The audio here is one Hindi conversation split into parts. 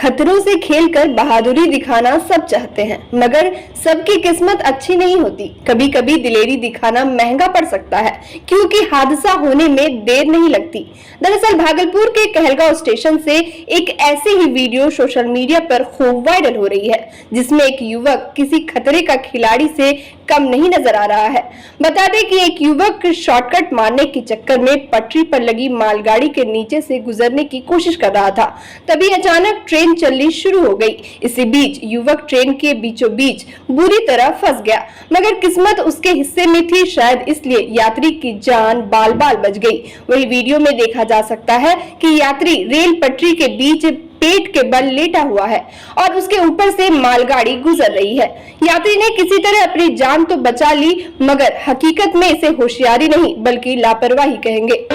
खतरों से खेलकर बहादुरी दिखाना सब चाहते हैं, मगर सबकी किस्मत अच्छी नहीं होती। कभी कभी दिलेरी दिखाना महंगा पड़ सकता है, क्योंकि हादसा होने में देर नहीं लगती। दरअसल भागलपुर के कहलगांव स्टेशन से एक ऐसे ही वीडियो सोशल मीडिया पर खूब वायरल हो रही है, जिसमें एक युवक किसी खतरे का खिलाड़ी से कम नहीं नजर आ रहा है। बता दें कि एक युवक शॉर्टकट मारने के चक्कर में पटरी पर लगी मालगाड़ी के नीचे से गुजरने की कोशिश कर रहा था, तभी अचानक ट्रेन चलनी शुरू हो गई। इसी बीच युवक ट्रेन के बीचों बीच बुरी तरह फंस गया, मगर किस्मत उसके हिस्से में थी, शायद इसलिए यात्री की जान बाल बाल बच गई। वही वीडियो में देखा जा सकता है कि यात्री रेल पटरी के बीच पेट के बल लेटा हुआ है और उसके ऊपर से मालगाड़ी गुजर रही है। यात्री ने किसी तरह अपनी जान तो बचा ली, मगर हकीकत में इसे होशियारी नहीं बल्कि लापरवाही कहेंगे।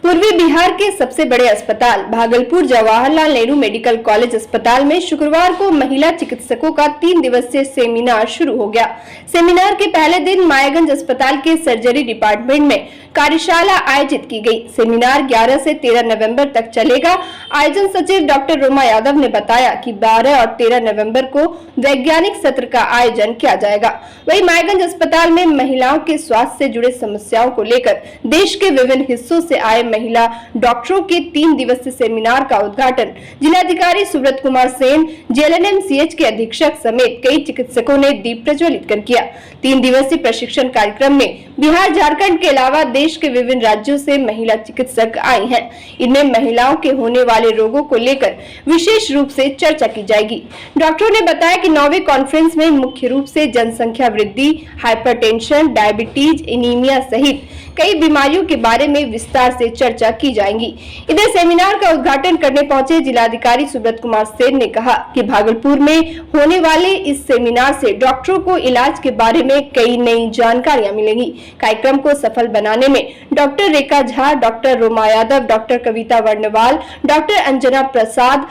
पूर्वी बिहार के सबसे बड़े अस्पताल भागलपुर जवाहरलाल नेहरू मेडिकल कॉलेज अस्पताल में शुक्रवार को महिला चिकित्सकों का 3 दिवसीय सेमिनार शुरू हो गया। सेमिनार के पहले दिन मायागंज अस्पताल के सर्जरी डिपार्टमेंट में कार्यशाला आयोजित की गई। सेमिनार 11 से 13 नवंबर तक चलेगा। आयोजन सचिव डॉक्टर रोमा यादव ने बताया कि 12 और 13 नवंबर को वैज्ञानिक सत्र का आयोजन किया जाएगा। वहीं मायागंज अस्पताल में महिलाओं के स्वास्थ्य से जुड़े समस्याओं को लेकर देश के विभिन्न हिस्सों से आए महिला डॉक्टरों के 3 दिवसीय सेमिनार का उद्घाटन जिलाधिकारी सुब्रत कुमार सेन, JLNM-CH के अधीक्षक समेत कई चिकित्सकों ने दीप प्रज्वलित कर किया। 3 दिवसीय प्रशिक्षण कार्यक्रम में बिहार, झारखंड के अलावा देश के विभिन्न राज्यों से महिला चिकित्सक आई हैं। इनमें महिलाओं के होने वाले रोगों को लेकर विशेष रूप से चर्चा की जाएगी। डॉक्टरों ने बताया कि 9वीं कॉन्फ्रेंस में मुख्य रूप से जनसंख्या वृद्धि, हाइपरटेंशन, डायबिटीज, एनीमिया सहित कई बीमारियों के बारे में विस्तार से चर्चा की जाएगी। इधर सेमिनार का उद्घाटन करने पहुंचे जिलाधिकारी सुब्रत कुमार सेन ने कहा कि भागलपुर में होने वाले इस सेमिनार से डॉक्टरों को इलाज के बारे में कई नई जानकारियां मिलेंगी। कार्यक्रम को सफल बनाने में डॉक्टर रेखा झा, डॉक्टर रोमा यादव, डॉक्टर कविता वर्णवाल, डॉक्टर अंजना प्रसाद,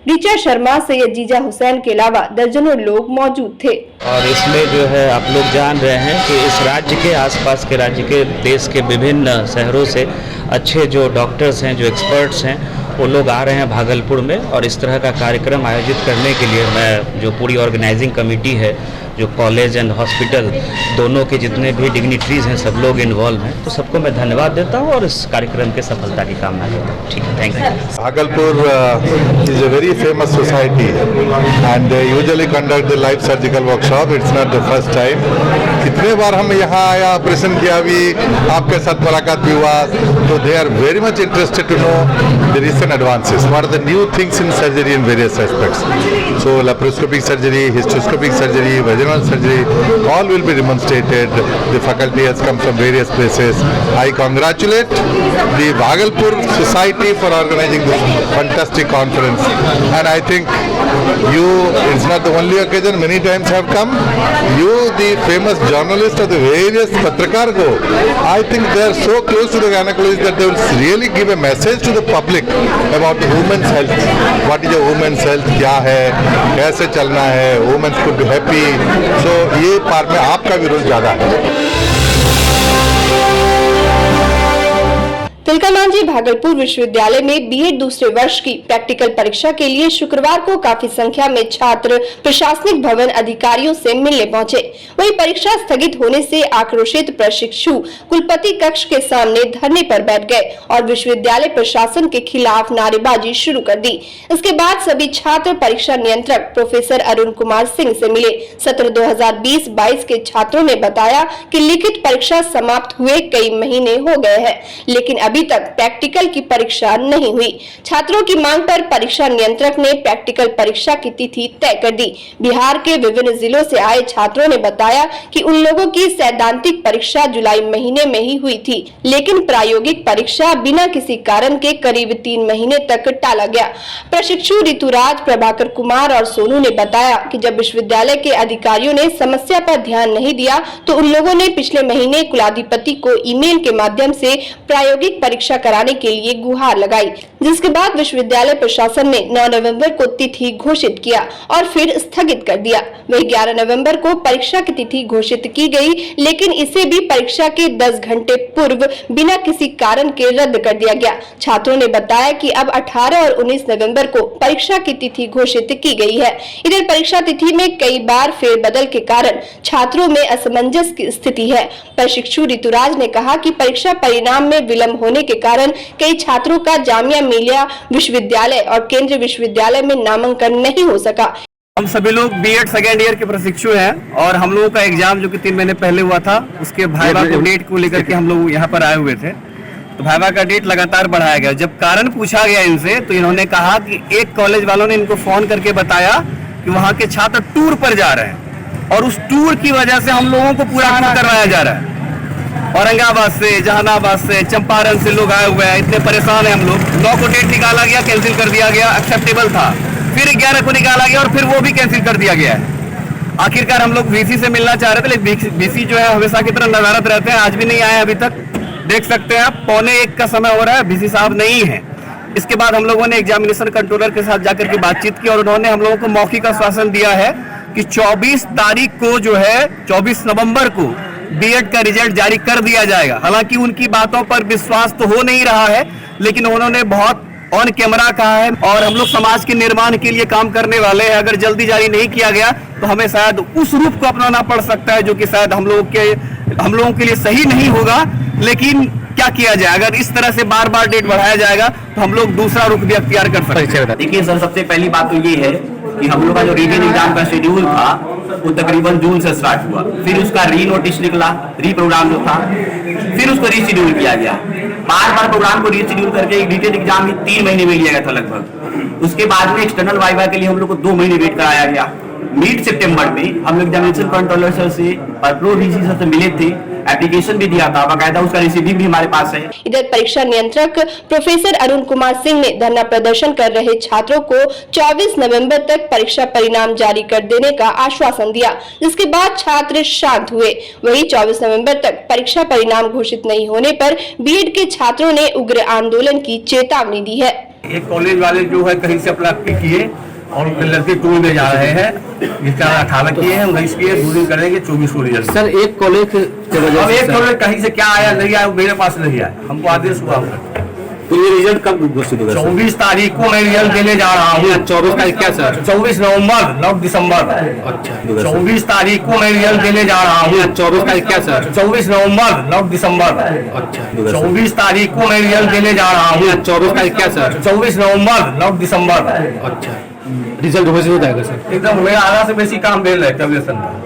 ऋचा शर्मा, सैयद जीजा हुसैन के अलावा दर्जनों लोग मौजूद थे। और इसमें जो है आप लोग जान रहे हैं कि इस राज्य के आसपास के राज्य के देश के विभिन्न शहरों से अच्छे जो डॉक्टर्स हैं, जो एक्सपर्ट्स हैं, वो लोग आ रहे हैं भागलपुर में। और इस तरह का कार्यक्रम आयोजित करने के लिए मैं जो पूरी ऑर्गेनाइजिंग कमेटी है, जो कॉलेज एंड हॉस्पिटल दोनों के जितने भी डिग्निटरीज हैं, सब लोग इन्वॉल्व हैं, तो सबको मैं धन्यवाद देता हूँ और इस कार्यक्रम के सफलता की कामना करता हूँ। ठीक है, thank you. Bhagalpur is a very famous society and they usually conduct the live surgical workshop. It's not the first time. कितने बार हम यहाँ आया, ऑपरेशन किया भी, आपके साथ मुलाकात भी हुआ, तो they are very much interested to know the recent advances. What are the new things in surgery in various aspects? So laparoscopic surgery, hysteroscopic surgery, vaginal surgery, all will be demonstrated. The faculty has come from various places. I congratulate the Bhagalpur Society for organizing this fantastic conference. And I think you, it's not the only occasion, many times have come. You, the famous journalist of the various Patrakar go, I think they are so close to the gynecologist that they will really give a message to the public about the women's health. What is a women's health? क्या है, कैसे चलना है, women could be happy. So ये पार्ट में आपका भी रोल ज्यादा है। तिलकामांझी भागलपुर विश्वविद्यालय में बीएड दूसरे वर्ष की प्रैक्टिकल परीक्षा के लिए शुक्रवार को काफी संख्या में छात्र प्रशासनिक भवन अधिकारियों से मिलने पहुंचे। वहीं परीक्षा स्थगित होने से आक्रोशित प्रशिक्षु कुलपति कक्ष के सामने धरने पर बैठ गए और विश्वविद्यालय प्रशासन के खिलाफ नारेबाजी शुरू कर दी। इसके बाद सभी छात्र परीक्षा नियंत्रक प्रोफेसर अरुण कुमार सिंह से मिले। सत्र 2020-22 के छात्रों ने बताया कि लिखित परीक्षा समाप्त हुए कई महीने हो गए हैं, लेकिन अभी तक प्रैक्टिकल की परीक्षा नहीं हुई। छात्रों की मांग पर परीक्षा नियंत्रक ने प्रैक्टिकल परीक्षा की तिथि तय कर दी। बिहार के विभिन्न जिलों से आए छात्रों ने बताया कि उन लोगों की सैद्धांतिक परीक्षा जुलाई महीने में ही हुई थी, लेकिन प्रायोगिक परीक्षा बिना किसी कारण के करीब 3 महीने तक टाला गया। प्रशिक्षु ऋतुराज, प्रभाकर कुमार और सोनू ने बताया कि जब विश्वविद्यालय के अधिकारियों ने समस्या पर ध्यान नहीं दिया तो उन लोगों ने पिछले महीने कुलाधिपति को ईमेल के माध्यम से प्रायोगिक परीक्षा कराने के लिए गुहार लगाई, जिसके बाद विश्वविद्यालय प्रशासन ने 9 नवंबर को तिथि घोषित किया और फिर स्थगित कर दिया। वही 11 नवंबर को परीक्षा की तिथि घोषित की गई, लेकिन इसे भी परीक्षा के 10 घंटे पूर्व बिना किसी कारण के रद्द कर दिया गया। छात्रों ने बताया कि अब 18 और 19 नवंबर को परीक्षा की तिथि घोषित की गई है। इधर परीक्षा तिथि में कई बार फेरबदल के कारण छात्रों में असमंजस की स्थिति है। प्रशिक्षु ऋतुराज ने कहा कि परीक्षा परिणाम में विलंब होने के कारण कई छात्रों का जामिया मिलिया विश्वविद्यालय और केंद्रीय विश्वविद्यालय में नामांकन नहीं हो सका। हम सभी लोग बीएड सेकेंड ईयर के प्रशिक्षु हैं और हम लोगों का एग्जाम जो कि 3 महीने पहले हुआ था, उसके भाइवा को डेट को लेकर के हम लोग यहाँ पर आए हुए थे। तो भाइवा का डेट लगातार बढ़ाया गया। जब कारण पूछा गया इनसे तो इन्होंने कहा कि एक कॉलेज वालों ने इनको फोन करके बताया कि वहाँ के छात्र टूर पर जा रहे हैं और उस टूर की वजह से हम लोगों को पूरा करवाया जा रहा है। औरंगाबाद से, जहानाबाद से, चंपारण से लोग आए हुए हैं, इतने परेशान हैं हम लोग। 9 को डेट निकाला गया, कैंसिल कर दिया गया, एक्सेप्टेबल था। फिर 11 को निकाला गया और फिर वो भी कैंसिल कर दिया गया है। आखिरकार हम लोग वीसी से मिलना चाह रहे थे, लेकिन वीसी जो है हमेशा की तरह नदारत रहते हैं, आज भी नहीं आए अभी तक। देख सकते हैं आप 12:45 का समय हो रहा है, वीसी साहब नहीं है। इसके बाद हम लोगों ने एग्जामिनेशन कंट्रोलर के साथ जाकर के बातचीत की और उन्होंने हम लोगों को मौखिक आश्वासन दिया है कि 24 तारीख को जो है 24 नवंबर को बीएड का रिजल्ट जारी कर दिया जाएगा। हालांकि उनकी बातों पर विश्वास तो हो नहीं रहा है, लेकिन उन्होंने बहुत ऑन कैमरा कहा है और हम लोग समाज के निर्माण के लिए काम करने वाले हैं। अगर जल्दी जारी नहीं किया गया तो हमें शायद उस रूप को अपनाना पड़ सकता है जो कि शायद हम लोगों के लिए सही नहीं होगा। लेकिन क्या किया जाए, अगर इस तरह से बार बार डेट बढ़ाया जाएगा तो हम लोग दूसरा रुख भी अख्तियार कर सकते हैं। देखिए सर, सबसे पहली बात तो ये है कि हम लोग का जो रीजन एग्जाम का शेड्यूल था वो तकरीबन जून से स्टार्ट हुआ, फिर उसका री नोटिस निकला, री प्रोग्राम जो था, फिर उसको रीशेड्यूल किया गया। बार प्रोग्राम को रीशेड्यूल करके रिटेन एग्जाम भी 3 महीने में लिया गया था लगभग। उसके बाद में एक्सटर्नल वाइवा के लिए हम लोग को 2 महीने वेट कराया गया। मिड सितंबर में हम लोग एग्जामिनेशन कंट्रोलर सर से और प्रो वीसी सर से मिले थे, एप्लीकेशन भी दिया था, बाकायदा उसका रिसीविंग भी हमारे पास है। इधर परीक्षा नियंत्रक प्रोफेसर अरुण कुमार सिंह ने धरना प्रदर्शन कर रहे छात्रों को 24 नवंबर तक परीक्षा परिणाम जारी कर देने का आश्वासन दिया, जिसके बाद छात्र शांत हुए। वहीं 24 नवंबर तक परीक्षा परिणाम घोषित नहीं होने पर बीएड के छात्रों ने उग्र आंदोलन की चेतावनी दी है। एक कॉलेज वाले जो है कहीं से अप्लाई किए और उनके लड़के टूर में जा रहे हैं, इसका 18 किए हैं, 19 किए, 2 दिन करेंगे, 24 को रिजल्ट। सर एक कॉलेज अब एक कॉलेज कहीं से क्या आया नहीं आया मेरे पास नहीं आया, हमको आदेश हुआ। तो ये रिजल्ट कब घोषित होगा? 24 तारीख को मैं रिजल्ट देने जा रहा हूँ। 24 तारीख क्या सर? 24 नवंबर 9 दिसंबर। अच्छा, 24 तारीख को मैं रिजल्ट देने जा रहा हूँ। 24 तारीख क्या सर? 24 नवंबर 9 दिसंबर। अच्छा, 24 तारीख को मैं रिजल्ट देने जा रहा हूँ। 24 तारीख क्या सर? 24 नवंबर 9 दिसंबर। अच्छा, रिजल्ट घोषित हो जाएगा सर? एकदम मेरा आधा से बेसी काम दे रहे टेबलेशन।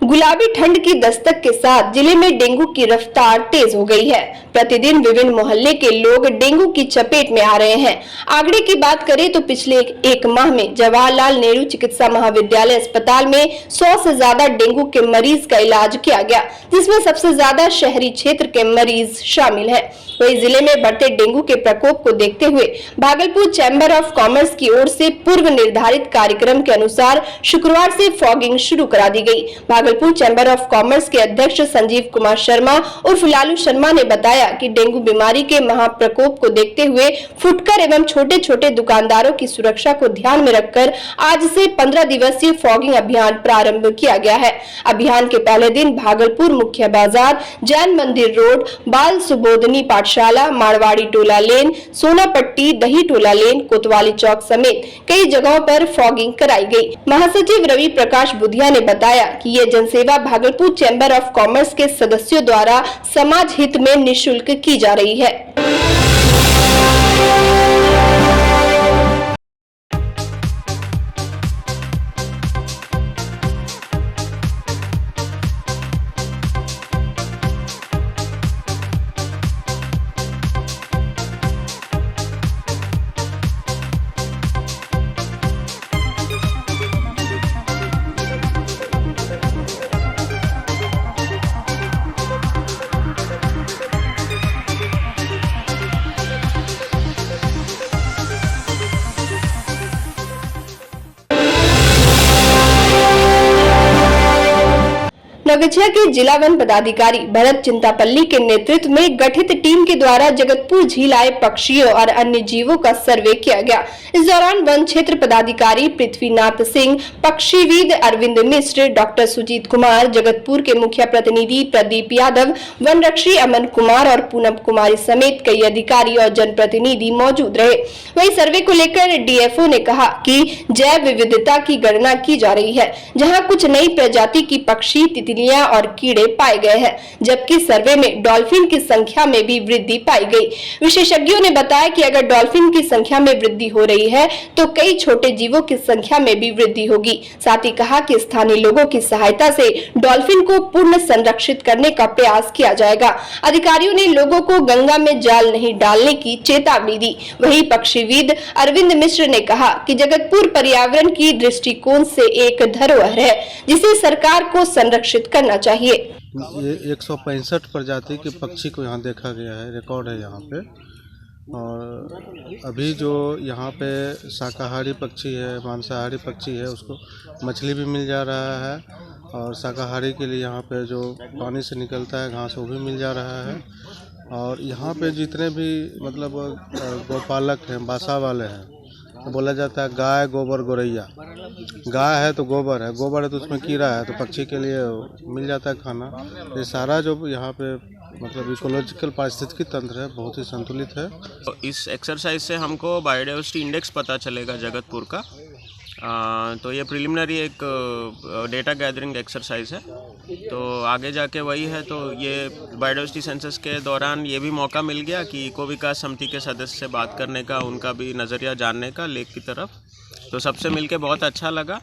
गुलाबी ठंड की दस्तक के साथ जिले में डेंगू की रफ्तार तेज हो गई है। प्रतिदिन विभिन्न मोहल्ले के लोग डेंगू की चपेट में आ रहे हैं। आंकड़े की बात करें तो पिछले एक माह में जवाहरलाल नेहरू चिकित्सा महाविद्यालय अस्पताल में 100 से ज्यादा डेंगू के मरीज का इलाज किया गया, जिसमें सबसे ज्यादा शहरी क्षेत्र के मरीज शामिल हैं। वहीं जिले में बढ़ते डेंगू के प्रकोप को देखते हुए भागलपुर चैम्बर ऑफ कॉमर्स की ओर से पूर्व निर्धारित कार्यक्रम के अनुसार शुक्रवार से फॉगिंग शुरू करा दी गई। भागलपुर चैम्बर ऑफ कॉमर्स के अध्यक्ष संजीव कुमार शर्मा उर्फ लालू शर्मा ने बताया कि डेंगू बीमारी के महाप्रकोप को देखते हुए फुटकर एवं छोटे छोटे दुकानदारों की सुरक्षा को ध्यान में रखकर आज से 15 दिवसीय फॉगिंग अभियान प्रारंभ किया गया है। अभियान के पहले दिन भागलपुर मुख्य बाजार, जैन मंदिर रोड, बाल सुबोधनी पाठशाला, मारवाड़ी टोला लेन, सोनापट्टी, दही टोला लेन, कोतवाली चौक समेत कई जगहों पर फॉगिंग कराई गई। महासचिव रवि प्रकाश बुधिया ने बताया कि ये जनसेवा भागलपुर चैम्बर ऑफ कॉमर्स के सदस्यों द्वारा समाज हित में निःशुल्क की जा रही है। नवगछिया के जिला वन पदाधिकारी भरत चिंतापल्ली के नेतृत्व में गठित टीम के द्वारा जगतपुर झील आए पक्षियों और अन्य जीवों का सर्वे किया गया। इस दौरान वन क्षेत्र पदाधिकारी पृथ्वीनाथ सिंह, पक्षीविद अरविंद मिश्र, डॉक्टर सुजीत कुमार, जगतपुर के मुखिया प्रतिनिधि प्रदीप यादव, वन रक्षी अमन कुमार और पूनम कुमारी समेत कई अधिकारी और जनप्रतिनिधि मौजूद रहे। वहीं सर्वे को लेकर डीएफओ ने कहा कि जैव विविधता की गणना की जा रही है, जहां कुछ नई प्रजाति की पक्षी, तितलियां और कीड़े पाए गए हैं, जबकि सर्वे में डॉल्फिन की संख्या में भी वृद्धि पाई गई। विशेषज्ञों ने बताया कि अगर डॉल्फिन की संख्या में वृद्धि हो रही है तो कई छोटे जीवों की संख्या में भी वृद्धि होगी। साथ ही कहा कि स्थानीय लोगों की सहायता से डॉल्फिन को पुनः संरक्षित करने का प्रयास किया जाएगा। अधिकारियों ने लोगों को गंगा में जाल नहीं डालने की चेतावनी दी। वहीं पक्षीविद अरविंद मिश्र ने कहा कि जगतपुर पर्यावरण की दृष्टिकोण से एक धरोहर है, जिसे सरकार को संरक्षित करना चाहिए। ये 165 प्रजाति के पक्षी को यहाँ देखा गया है, रिकॉर्ड है यहाँ पे। और अभी जो यहाँ पे शाकाहारी पक्षी है, मांसाहारी पक्षी है, उसको मछली भी मिल जा रहा है और शाकाहारी के लिए यहाँ पे जो पानी से निकलता है घास वो भी मिल जा रहा है। और यहाँ पे जितने भी मतलब गौपालक हैं, बासा वाले हैं, तो बोला जाता है गाय गोबर गोरैया। गाय है तो गोबर है, गोबर है तो उसमें कीड़ा है, तो पक्षी के लिए मिल जाता है खाना। ये सारा जो यहाँ पे मतलब इकोलॉजिकल पारिस्थितिकी तंत्र है बहुत ही संतुलित है। तो इस एक्सरसाइज से हमको बायोडाइवर्सिटी इंडेक्स पता चलेगा जगतपुर का। तो ये प्रिलिमिनरी एक डेटा गैदरिंग एक्सरसाइज है, तो आगे जाके वही है। तो ये बायोडाइवर्सिटी सेंसस के दौरान ये भी मौका मिल गया कि इको विकास समिति के सदस्य से बात करने का, उनका भी नज़रिया जानने का लेक की तरफ। तो सबसे मिलके बहुत अच्छा लगा।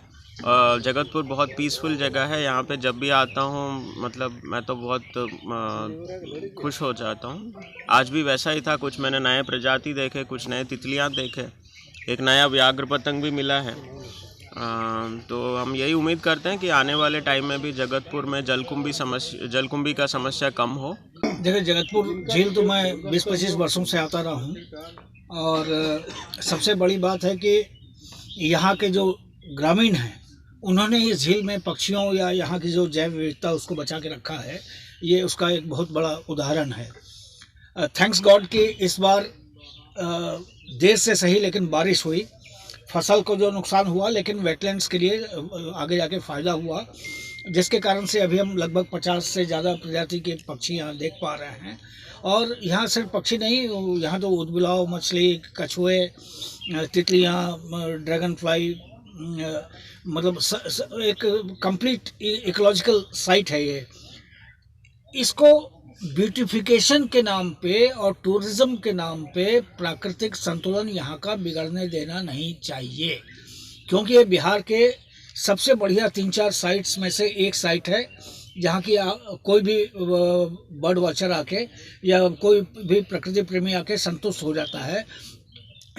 जगतपुर बहुत पीसफुल जगह है, यहाँ पे जब भी आता हूँ मतलब मैं तो बहुत खुश हो जाता हूँ। आज भी वैसा ही था, कुछ मैंने नए प्रजाति देखे, कुछ नए तितलियाँ देखे, एक नया व्याघ्र पतंग भी मिला है। तो हम यही उम्मीद करते हैं कि आने वाले टाइम में भी जगतपुर में जलकुंभी का समस्या कम हो। देखिए, जगतपुर झील तो मैं 20-25 वर्षों से आता रहा हूँ और सबसे बड़ी बात है कि यहाँ के जो ग्रामीण हैं उन्होंने इस झील में पक्षियों या यहाँ की जो जैव विविधता उसको बचा के रखा है। ये उसका एक बहुत बड़ा उदाहरण है। थैंक्स गॉड कि इस बार देर से सही लेकिन बारिश हुई। फसल को जो नुकसान हुआ लेकिन वेटलैंड्स के लिए आगे जाके फ़ायदा हुआ, जिसके कारण से अभी हम लगभग 50 से ज़्यादा प्रजाति के पक्षी यहाँ देख पा रहे हैं। और यहाँ सिर्फ पक्षी नहीं, यहाँ तो ऊदबिलाव, मछली, कछुए, तितलियाँ, ड्रैगन फ्लाई, मतलब एक कंप्लीट इकोलॉजिकल साइट है ये। इसको ब्यूटिफिकेशन के नाम पे और टूरिज्म के नाम पे प्राकृतिक संतुलन यहाँ का बिगड़ने देना नहीं चाहिए, क्योंकि ये बिहार के सबसे बढ़िया 3-4 साइट्स में से एक साइट है जहाँ की कोई भी बर्ड वॉचर आके या कोई भी प्रकृति प्रेमी आके संतुष्ट हो जाता है।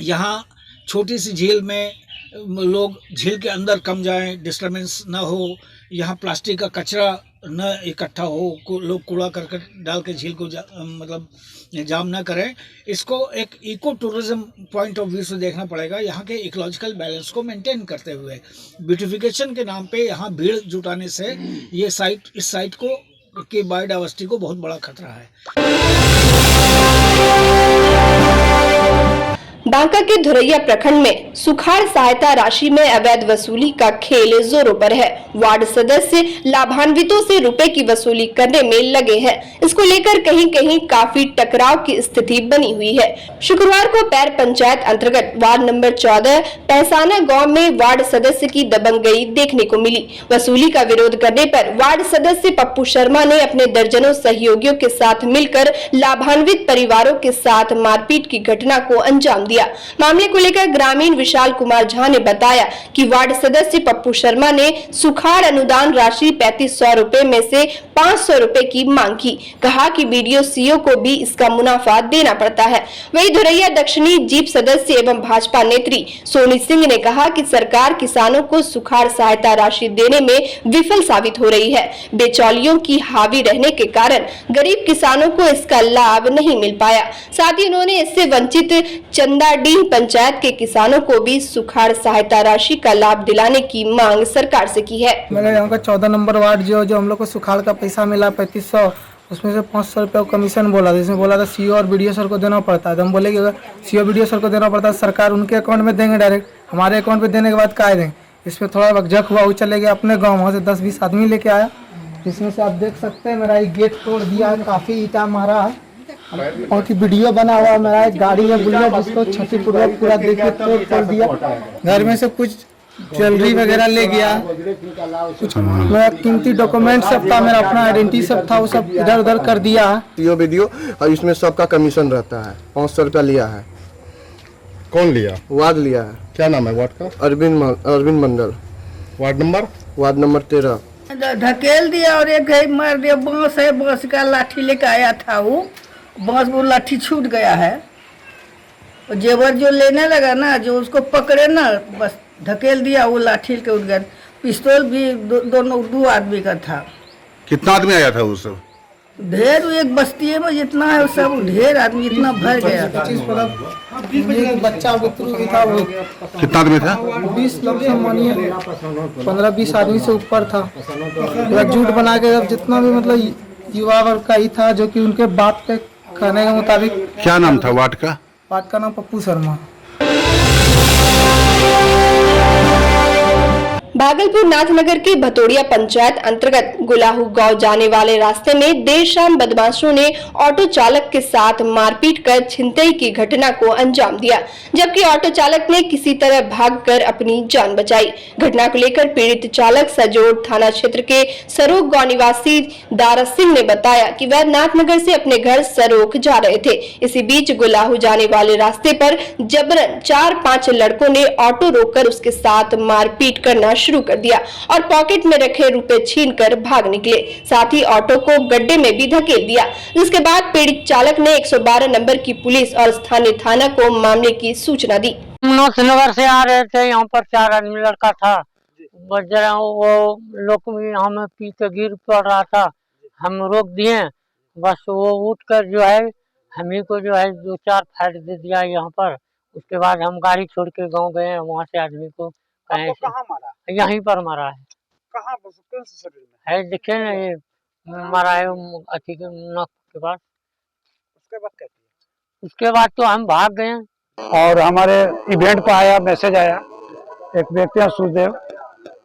यहाँ छोटी सी झील में लोग झील के अंदर कम जाएं, डिस्टर्बेंस ना हो, यहाँ प्लास्टिक का कचरा न इकट्ठा हो, लोग कूड़ा करकट डाल के झील को मतलब जाम ना करें। इसको एक eco tourism point of view से देखना पड़ेगा, यहाँ के इकोलॉजिकल बैलेंस को मेंटेन करते हुए। ब्यूटिफिकेशन के नाम पे यहाँ भीड़ जुटाने से ये साइट, इस साइट को की बायोडाइवर्सिटी को बहुत बड़ा खतरा है। बांका के धुरैया प्रखंड में सुखाड़ सहायता राशि में अवैध वसूली का खेल जोरों पर है। वार्ड सदस्य लाभान्वितों से रुपए की वसूली करने में लगे हैं। इसको लेकर कहीं कहीं काफी टकराव की स्थिति बनी हुई है। शुक्रवार को पैर पंचायत अंतर्गत वार्ड नंबर 14 पैसाना गांव में वार्ड सदस्य की दबंगई देखने को मिली। वसूली का विरोध करने पर वार्ड सदस्य पप्पू शर्मा ने अपने दर्जनों सहयोगियों के साथ मिलकर लाभान्वित परिवारों के साथ मारपीट की घटना को अंजाम दिया। मामले को लेकर ग्रामीण विशाल कुमार झा ने बताया कि वार्ड सदस्य पप्पू शर्मा ने सुखाड़ अनुदान राशि 3500 रुपए में से 500 रुपए की मांग की। कहा कि बीडीओ सीओ को भी इसका मुनाफा देना पड़ता है। वहीं धुरैया दक्षिणी जीप सदस्य एवं भाजपा नेत्री सोनी सिंह ने कहा कि सरकार किसानों को सुखाड़ सहायता राशि देने में विफल साबित हो रही है। बिचौलियों की हावी रहने के कारण गरीब किसानों को इसका लाभ नहीं मिल पाया। साथ ही उन्होंने इससे वंचित चंदाडीह पंचायत के किसानों को भी सुखाड़ सहायता राशि का लाभ दिलाने की मांग सरकार से की है। मेरे यहाँ का 14 नंबर वार्ड जो हम लोग को सुखाड़ का पैसा मिला 3500, उसमें से 500 रुपये कमीशन बोला था, जिसमें बोला था सीओ और बीडीओ सर को देना पड़ता है। तो हम बोले कि अगर सीओ बीडीओ सर को देना पड़ता है सरकार उनके अकाउंट में देंगे डायरेक्ट, हमारे अकाउंट पे देने के बाद क्या देंगे। इसमें थोड़ा वकझक हुआ, वो चले गए अपने गाँव, वहाँ से 10-20 आदमी लेके आया, जिसमें से आप देख सकते हैं मेरा एक गेट तोड़ दिया है, काफ़ी ईटा मारा है और की वीडियो बना हुआ है। मेरा एक गाड़ी है बुलेट जिसको क्षतिपूर्वक पूरा देखिए तोड़ दिया। घर में से कुछ ज्वेलरी वगैरह ले गया, कुछ मेरा कीमती डॉक्यूमेंट सब था, मेरा अपना आइडेंटिटी सब था, वो सब इधर उधर कर दिया है। सीओ वीडियो और इसमें सबका कमीशन रहता है। 500 रुपया लिया है। कौन लिया? वार्ड लिया है। क्या नाम है वार्ड का? Arvind Mandal. Ward number? Ward number 13। धकेल दिया और एक घड़ी मार दिया। बांस है, बांस का लाठी लेके आया था, वो बांस वो लाठी छूट गया है। और जेवर जो लेने लगा ना, जो उसको पकड़े ना, बस धकेल दिया, वो लाठी के उठ गया। पिस्तौल भी दो आदमी का था। कितना आदमी आया था वो सब? ढेर, एक बस्ती में जितना है सब ढेर आदमी, इतना भर गया। बच्चा बुतरू भी था। वो कितना आदमी था? 20 लोग से मानिए 15-20 आदमी से ऊपर था। पूरा झूठ बना के जितना भी मतलब युवा वर्ग का ही था, जो कि उनके बात पे कहने के मुताबिक। क्या नाम था वार्ड का? वार्ड का नाम पप्पू शर्मा। भागलपुर नाथनगर के भतोड़िया पंचायत अंतर्गत गुलाहू गांव जाने वाले रास्ते में देर शाम बदमाशों ने ऑटो चालक के साथ मारपीट कर छिनतई की घटना को अंजाम दिया, जबकि ऑटो चालक ने किसी तरह भागकर अपनी जान बचाई। घटना को लेकर पीड़ित चालक सजोड़ थाना क्षेत्र के सरोख गांव निवासी दारा सिंह ने बताया कि वह नाथनगर से अपने घर सरोख जा रहे थे। इसी बीच गुलाहू जाने वाले रास्ते पर जबरन 4-5 लड़कों ने ऑटो रोककर उसके साथ मारपीट करना शुरू कर दिया और पॉकेट में रखे रुपए छीनकर भाग निकले। साथ ही ऑटो को गड्ढे में भी धकेल दिया, जिसके बाद पीड़ित चालक ने 112 नंबर की पुलिस और स्थानीय थाना को मामले की सूचना दी। नाथनगर से आ रहे थे, यहाँ पर 4 आदमी लड़का था, वो लोग यहाँ में पी के गिर पड़ रहा था, हम रोक दिए। बस वो उठ कर जो है हम ही को जो है 2-4 फाइट दे दिया यहाँ पर। उसके बाद हम गाड़ी छोड़ के गाँव गए, वहाँ से आदमी को कहाँ मारा? यहीं पर मारा है। कहाँ? है देखे ना, ये मारा है अथी के नक के पास। उसके बाद क्या किया? उसके बाद तो हम भाग गए और हमारे इवेंट पर आया, मैसेज आया, एक व्यक्ति हैं सुरदेव,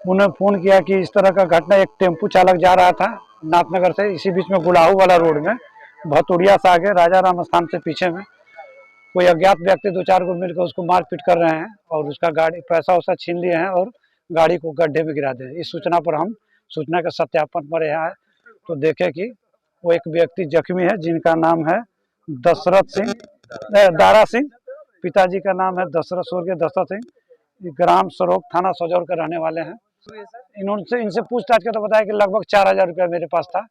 उन्होंने फोन किया कि इस तरह का घटना, एक टेम्पू चालक जा रहा था नाथनगर से, इसी बीच में गुलाहू वाला रोड में भतोड़िया से आगे राजा राम स्थान से पीछे में कोई अज्ञात व्यक्ति 2-4 को मिलकर उसको मारपीट कर रहे हैं और उसका गाड़ी पैसा वैसा छीन लिए हैं और गाड़ी को गड्ढे में गिरा दे। इस सूचना पर हम सूचना के सत्यापन पर यहाँ आए तो देखे कि वो एक व्यक्ति जख्मी है, जिनका नाम है दशरथ सिंह, दारा सिंह, पिताजी का नाम है दशरथ, स्वर्गीय दशरथ सिंह, ग्राम सरोख, थाना सजौर के रहने वाले हैं। इनसे पूछताछ के तो बताया कि लगभग 4000 रुपया मेरे पास था।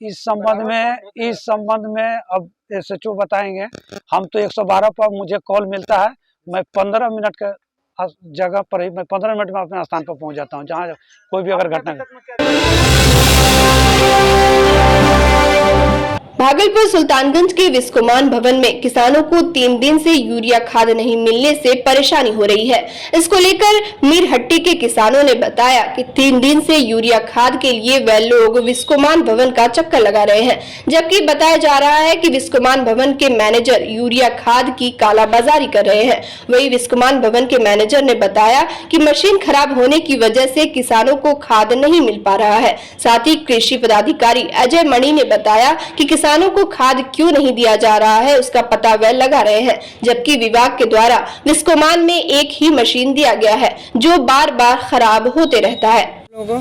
इस संबंध में अब SHO बताएंगे। हम तो 112 पर मुझे कॉल मिलता है, मैं 15 मिनट के जगह पर ही, मैं 15 मिनट में अपने स्थान पर पहुंच जाता हूं, जहां कोई भी अगर घटना। भागलपुर सुल्तानगंज के विस्कोमान भवन में किसानों को 3 दिन से यूरिया खाद नहीं मिलने से परेशानी हो रही है। इसको लेकर मीरहट्टी के किसानों ने बताया कि 3 दिन से यूरिया खाद के लिए वह लोग विस्कोमान भवन का चक्कर लगा रहे हैं, जबकि बताया जा रहा है कि विस्कोमान भवन के मैनेजर यूरिया खाद की कालाबाजारी कर रहे हैं। वही विस्कोमान भवन के मैनेजर ने बताया कि मशीन खराब होने की वजह से किसानों को खाद नहीं मिल पा रहा है। साथ ही कृषि पदाधिकारी अजय मणि ने बताया कि किसानों को खाद क्यों नहीं दिया जा रहा है, उसका पता वह लगा रहे हैं, जबकि विभाग के द्वारा विस्कोमान में एक ही मशीन दिया गया है जो बार-बार खराब होते रहता है।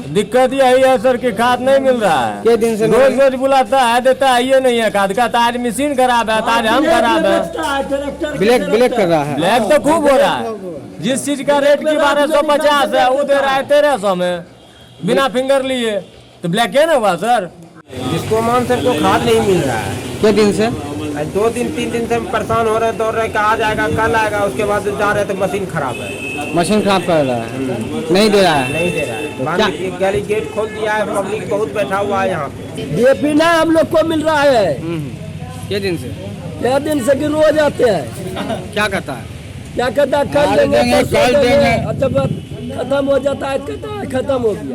दिक्कत यही है सर कि खाद नहीं मिल रहा है। ये दिन से रोज बुलाता है, देता है, ये नहीं है खाद का। आज मशीन खराब है, आज हम खराब है। ब्लैक कर रहा है। ब्लैक तो खूब हो रहा है। जिस चीज का रेट की 1250 है, वो दे रहा है 1300 में बिना फिंगर लिए, तो ब्लैक है ना हुआ सर। विस्कोमान से को खाद नहीं मिल रहा है। क्या दिन से? 2-3 दिन से हम परेशान हो रहे हैं, दौड़ रहे हैं, आज आएगा कल आएगा, उसके बाद जा रहे तो मशीन खराब है। मशीन खराब कर रहा है, नहीं दे रहा है। नहीं दे रहा है। गली गेट खोल दिया है, पब्लिक बहुत बैठा हुआ है यहाँ पे। DAP ना हम लोग को मिल रहा है। क्या दिन से? क्या दिन से कि रोज आते हैं। क्या कहता है? क्या कहता है कल देंगे, कल देंगे, और जब खत्म हो जाता है कहता है खत्म हो गया।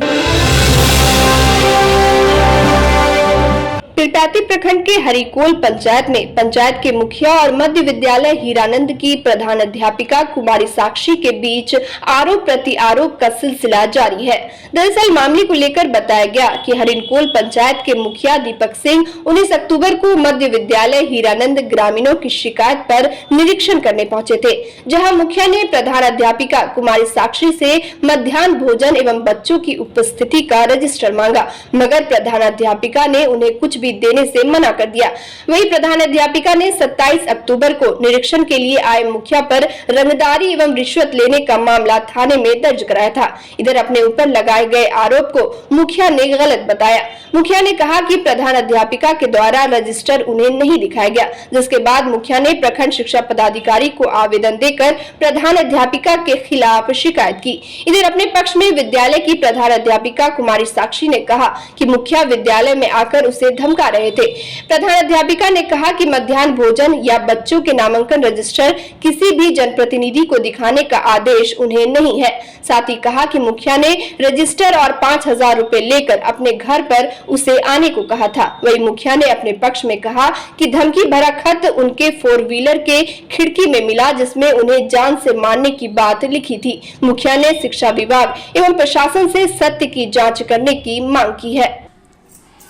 पीरपैंती प्रखंड के हरिकोल पंचायत में पंचायत के मुखिया और मध्य विद्यालय हीरानंद की प्रधान अध्यापिका कुमारी साक्षी के बीच आरोप प्रति आरोप का सिलसिला जारी है। दरअसल मामले को लेकर बताया गया कि हरिकोल पंचायत के मुखिया दीपक सिंह 19 अक्टूबर को मध्य विद्यालय हीरानंद ग्रामीणों की शिकायत पर निरीक्षण करने पहुंचे थे, जहां मुखिया ने प्रधान अध्यापिका कुमारी साक्षी से मध्याह्न भोजन एवं बच्चों की उपस्थिति का रजिस्टर मांगा, मगर प्रधान अध्यापिका ने उन्हें कुछ भी देने से मना कर दिया। वहीं प्रधान अध्यापिका ने 27 अक्टूबर को निरीक्षण के लिए आए मुखिया पर रंगदारी एवं रिश्वत लेने का मामला थाने में दर्ज कराया था। इधर अपने ऊपर लगाए गए आरोप को मुखिया ने गलत बताया। मुखिया ने कहा कि प्रधान अध्यापिका के द्वारा रजिस्टर उन्हें नहीं दिखाया गया, जिसके बाद मुखिया ने प्रखंड शिक्षा पदाधिकारी को आवेदन देकर प्रधान अध्यापिका के खिलाफ शिकायत की। इधर अपने पक्ष में विद्यालय की प्रधान अध्यापिका कुमारी साक्षी ने कहा कि मुखिया विद्यालय में आकर उसे धमका रहे थे। प्रधान अध्यापिका ने कहा कि मध्याह्न भोजन या बच्चों के नामांकन रजिस्टर किसी भी जनप्रतिनिधि को दिखाने का आदेश उन्हें नहीं है। साथ ही कहा कि मुखिया ने रजिस्टर और 5,000 रुपए लेकर अपने घर पर उसे आने को कहा था। वही मुखिया ने अपने पक्ष में कहा कि धमकी भरा खत उनके 4 व्हीलर के खिड़की में मिला, जिसमें उन्हें जान से मारने की बात लिखी थी। मुखिया ने शिक्षा विभाग एवं प्रशासन से सत्य की जांच करने की मांग की है।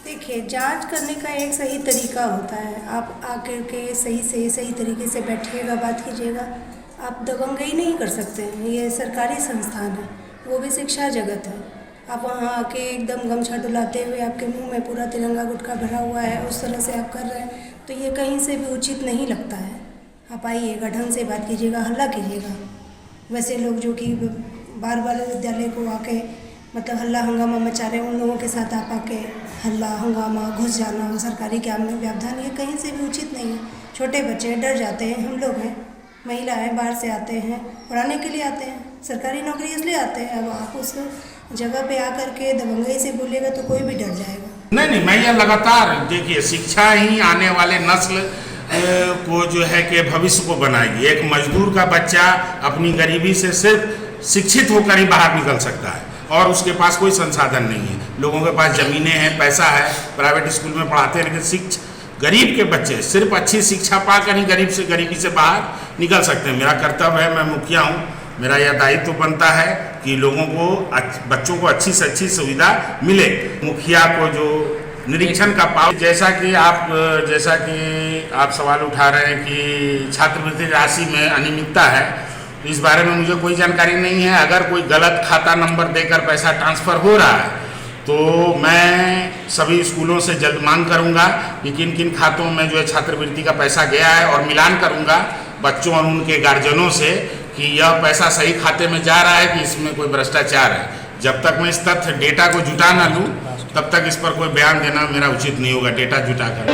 देखिए, जांच करने का एक सही तरीका होता है। आप आकर के सही तरीके से बैठिएगा, बात कीजिएगा। आप दबंगई नहीं कर सकते हैं। ये सरकारी संस्थान है, वो भी शिक्षा जगत है। आप वहाँ आके एकदम गमछा डुलाते हुए आपके मुंह में पूरा तिरंगा गुटखा भरा हुआ है, उस तरह से आप कर रहे हैं, तो ये कहीं से भी उचित नहीं लगता है। आप आइएगा, ढंग से बात कीजिएगा, हल्ला कीजिएगा। वैसे लोग जो कि बार बार विद्यालय को आके मतलब हल्ला हंगामा मचा रहे हैं, उन लोगों के साथ आप आके हल्ला हंगामा, घुस जाना, सरकारी काम में व्यवधान, ये कहीं से भी उचित नहीं है। छोटे बच्चे डर जाते हैं, हम लोग हैं, महिला हैं, बाहर से आते हैं, पढ़ाने के लिए आते हैं, सरकारी नौकरी इसलिए आते हैं। अब आप उस जगह पे आकर के दबंगई से बोलेगा तो कोई भी डर जाएगा। नहीं, मैं ये लगातार देखिए, शिक्षा ही आने वाले नस्ल को जो है कि भविष्य को बनाएगी। एक मजदूर का बच्चा अपनी गरीबी से सिर्फ शिक्षित होकर ही बाहर निकल सकता है और उसके पास कोई संसाधन नहीं है। लोगों के पास ज़मीनें हैं, पैसा है, प्राइवेट स्कूल में पढ़ाते हैं, लेकिन गरीब के बच्चे सिर्फ अच्छी शिक्षा पाकर ही गरीबी से बाहर निकल सकते हैं। मेरा कर्तव्य है, मैं मुखिया हूँ, मेरा यह दायित्व बनता है कि लोगों को बच्चों को अच्छी से अच्छी सुविधा मिले। मुखिया को जो निरीक्षण का पावर, जैसा कि आप सवाल उठा रहे हैं कि छात्रवृत्ति राशि में अनियमितता है, इस बारे में मुझे कोई जानकारी नहीं है। अगर कोई गलत खाता नंबर देकर पैसा ट्रांसफ़र हो रहा है तो मैं सभी स्कूलों से जल्द मांग करूंगा कि किन किन खातों में जो है छात्रवृत्ति का पैसा गया है, और मिलान करूंगा बच्चों और उनके गार्जियनों से कि यह पैसा सही खाते में जा रहा है कि इसमें कोई भ्रष्टाचार है। जब तक मैं इस तथ्य डेटा को जुटा ना लूँ तब तक इस पर कोई बयान देना मेरा उचित नहीं होगा। डेटा जुटा कर